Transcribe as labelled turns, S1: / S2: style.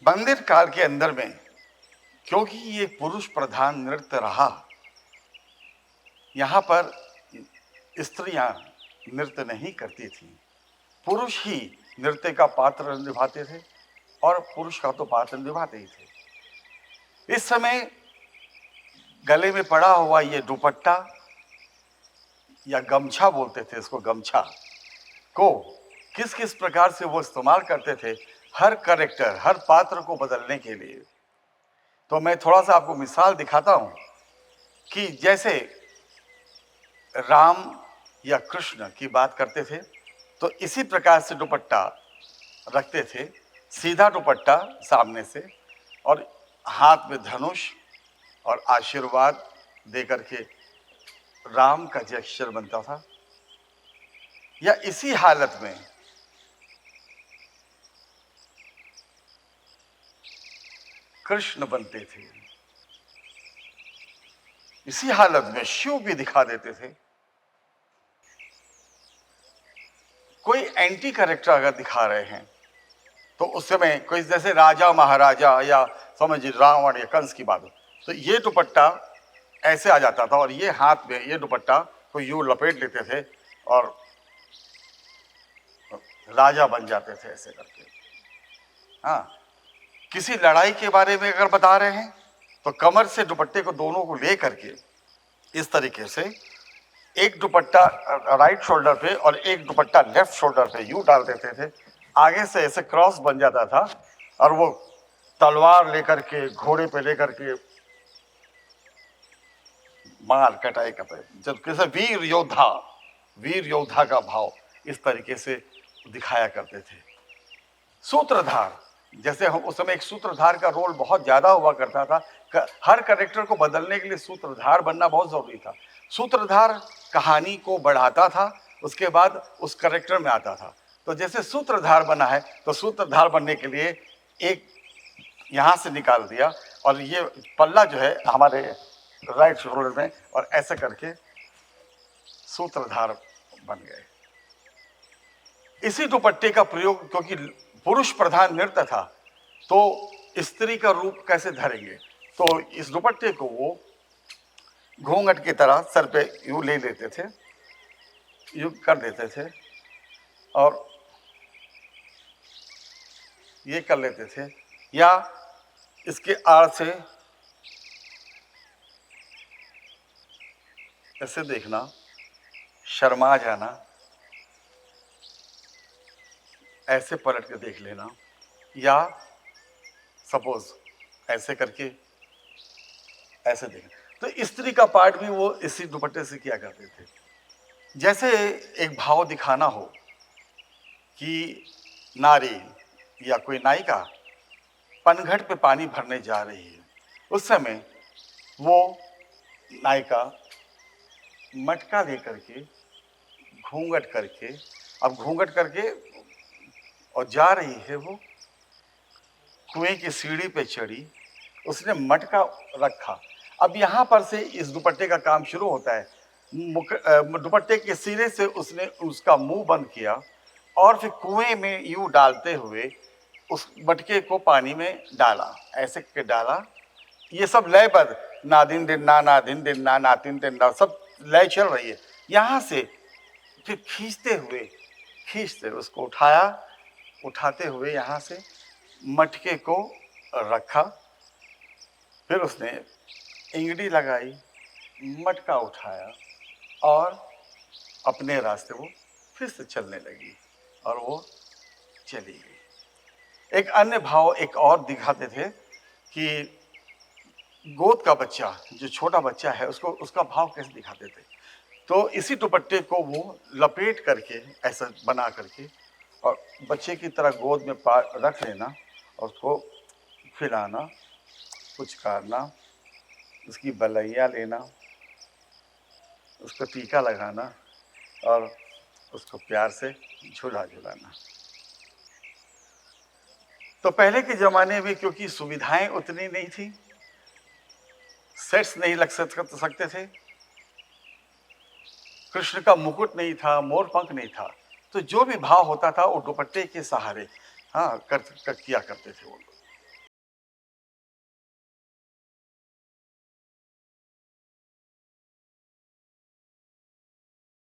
S1: मंदिर काल के अंदर में, क्योंकि ये पुरुष प्रधान नृत्य रहा, यहाँ पर स्त्रियां नृत्य नहीं करती थी, पुरुष ही नृत्य का पात्र निभाते थे और पुरुष का तो पात्र निभाते ही थे। इस समय गले में पड़ा हुआ ये दुपट्टा या गमछा बोलते थे इसको, गमछा को किस किस प्रकार से वो इस्तेमाल करते थे हर कैरेक्टर, हर पात्र को बदलने के लिए। तो मैं थोड़ा सा आपको मिसाल दिखाता हूं कि जैसे राम या कृष्ण की बात करते थे तो इसी प्रकार से दुपट्टा रखते थे, सीधा दुपट्टा सामने से, और हाथ में धनुष और आशीर्वाद देकर के राम का जेस्चर बनता था। या इसी हालत में कृष्ण बनते थे, इसी हालत में शिव भी दिखा देते थे। कोई एंटी कैरेक्टर अगर दिखा रहे हैं तो उस समय कोई जैसे राजा महाराजा या समझिए रावण या कंस की बात हो तो ये दुपट्टा ऐसे आ जाता था और ये हाथ में ये दुपट्टा को यूं लपेट लेते थे और राजा बन जाते थे ऐसे करके। हाँ, किसी लड़ाई के बारे में अगर बता रहे हैं तो कमर से दुपट्टे को दोनों को ले करके इस तरीके से एक दुपट्टा राइट शोल्डर पे और एक दुपट्टा लेफ्ट शोल्डर पे यूं डाल देते थे, आगे से ऐसे क्रॉस बन जाता था और वो तलवार लेकर के घोड़े पे लेकर के मार कटाई करते, जब कैसे वीर योद्धा का भाव इस तरीके से दिखाया करते थे। सूत्रधार, जैसे हम उस समय एक सूत्रधार का रोल बहुत ज्यादा हुआ करता था, हर कैरेक्टर को बदलने के लिए सूत्रधार बनना बहुत जरूरी था। सूत्रधार कहानी को बढ़ाता था, उसके बाद उस कैरेक्टर में आता था। तो जैसे सूत्रधार बना है तो सूत्रधार बनने के लिए एक यहां से निकाल दिया और ये पल्ला जो है हमारे राइट शोल्डर में और ऐसे करके सूत्रधार बन गए। इसी दुपट्टे का प्रयोग, क्योंकि पुरुष प्रधान नृत्य था तो स्त्री का रूप कैसे धरेंगे, तो इस दुपट्टे को वो घूंघट की तरह सर पे यूं ले लेते थे, यूं कर देते थे और ये कर लेते थे, या इसके आड़ से ऐसे देखना, शर्मा जाना, ऐसे पलट के देख लेना, या सपोज ऐसे करके ऐसे देखना। तो स्त्री का पार्ट भी वो इसी दुपट्टे से किया करते थे। जैसे एक भाव दिखाना हो कि नारी या कोई नायिका पनघट पे पानी भरने जा रही है, उस समय वो नायिका मटका लेकर के घूंघट करके, अब घूंघट करके और जा रही है, वो कुएं की सीढ़ी पे चढ़ी, उसने मटका रखा। अब यहां पर से इस दुपट्टे का काम शुरू होता है। दुपट्टे के सिरे से उसने उसका मुंह बंद किया और फिर कुएं में यूं डालते हुए उस मटके को पानी में डाला, ऐसे के डाला। ये सब लयबद्ध, ना दिन दिन ना ना तीन दिन ना, सब लय चल रही है। यहां से फिर खींचते उसको उठाया, उठाते हुए यहां से मटके को रखा, फिर उसने इंगड़ी लगाई, मटका उठाया और अपने रास्ते वो फिर से चलने लगी और वो चली गई। एक अन्य भाव एक और दिखाते थे कि गोद का बच्चा, जो छोटा बच्चा है, उसको उसका भाव कैसे दिखाते थे। तो इसी दुपट्टे को वो लपेट करके ऐसा बना करके और बच्चे की तरह गोद में रख लेना और उसको खिलाना, पुचकारना, उसकी बलैया लेना, उसको टीका लगाना और उसको प्यार से झुलाना। तो पहले के जमाने में क्योंकि सुविधाएं उतनी नहीं थी, सेट्स नहीं लग सकते थे, कृष्ण का मुकुट नहीं था, मोर पंख नहीं था, तो जो भी भाव होता था वो दुपट्टे के सहारे किया करते थे वो लोग।